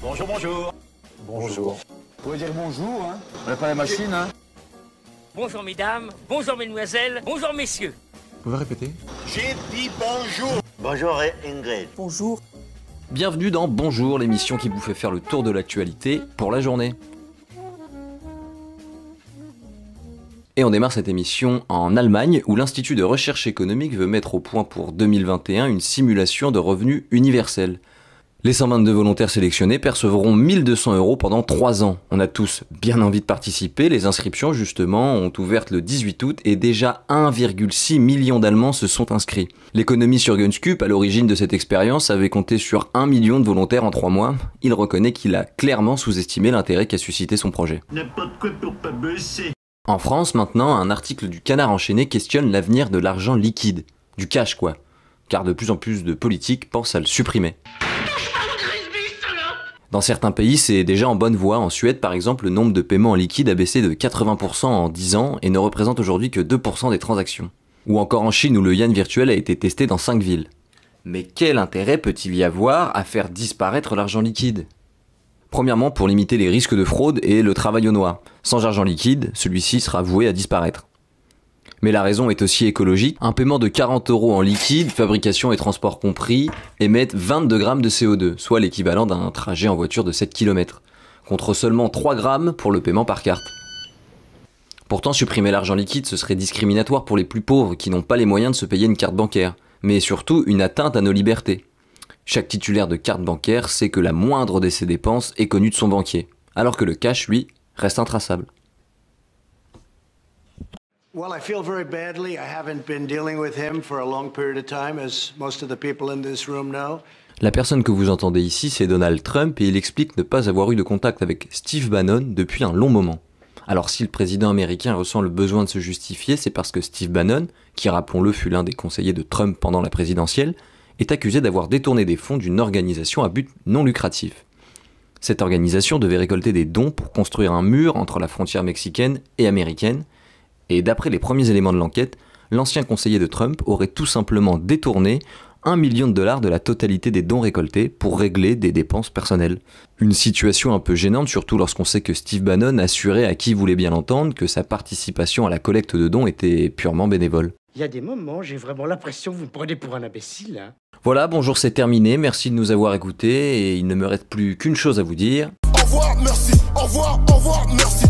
Bonjour, bonjour. Bonjour. Vous pouvez dire bonjour, hein. On n'a pas la machine, hein. Bonjour mesdames, bonjour mesdemoiselles, bonjour messieurs. Vous pouvez répéter? J'ai dit bonjour. Bonjour Ingrid. Bonjour. Bienvenue dans Bonjour, l'émission qui vous fait faire le tour de l'actualité pour la journée. Et on démarre cette émission en Allemagne, où l'Institut de recherche économique veut mettre au point pour 2021 une simulation de revenus universel. Les 122 volontaires sélectionnés percevront 1 200 € pendant 3 ans. On a tous bien envie de participer, les inscriptions justement ont ouvert le 18 août et déjà 1,6 million d'Allemands se sont inscrits. L'économie sur Gunscoop, à l'origine de cette expérience, avait compté sur 1 million de volontaires en 3 mois. Il reconnaît qu'il a clairement sous-estimé l'intérêt qu'a suscité son projet. N'importe quoi pour pas bosser. En France, maintenant, un article du Canard enchaîné questionne l'avenir de l'argent liquide. Du cash, quoi. Car de plus en plus de politiques pensent à le supprimer. Dans certains pays, c'est déjà en bonne voie. En Suède, par exemple, le nombre de paiements en liquide a baissé de 80% en 10 ans et ne représente aujourd'hui que 2% des transactions. Ou encore en Chine, où le yuan virtuel a été testé dans 5 villes. Mais quel intérêt peut-il y avoir à faire disparaître l'argent liquide ? Premièrement, pour limiter les risques de fraude et le travail au noir. Sans argent liquide, celui-ci sera voué à disparaître. Mais la raison est aussi écologique. Un paiement de 40 € en liquide, fabrication et transport compris, émettent 22 grammes de CO2, soit l'équivalent d'un trajet en voiture de 7 km, contre seulement 3 grammes pour le paiement par carte. Pourtant, supprimer l'argent liquide, ce serait discriminatoire pour les plus pauvres qui n'ont pas les moyens de se payer une carte bancaire, mais surtout une atteinte à nos libertés. Chaque titulaire de carte bancaire sait que la moindre de ses dépenses est connue de son banquier, alors que le cash, lui, reste intraçable. Well, I feel very badly. I haven't been dealing with him for a long period of time, as most of the people in this room know. La personne que vous entendez ici, c'est Donald Trump, et il explique ne pas avoir eu de contact avec Steve Bannon depuis un long moment. Alors si le président américain ressent le besoin de se justifier, c'est parce que Steve Bannon, qui rappelons-le fut l'un des conseillers de Trump pendant la présidentielle, est accusé d'avoir détourné des fonds d'une organisation à but non lucratif. Cette organisation devait récolter des dons pour construire un mur entre la frontière mexicaine et américaine, et d'après les premiers éléments de l'enquête, l'ancien conseiller de Trump aurait tout simplement détourné $1 million de la totalité des dons récoltés pour régler des dépenses personnelles. Une situation un peu gênante, surtout lorsqu'on sait que Steve Bannon assurait à qui voulait bien l'entendre que sa participation à la collecte de dons était purement bénévole. Il y a des moments, j'ai vraiment l'impression que vous me prenez pour un imbécile. Hein. Voilà, bonjour, c'est terminé, merci de nous avoir écoutés et il ne me reste plus qu'une chose à vous dire. Au revoir, merci. Au revoir, merci.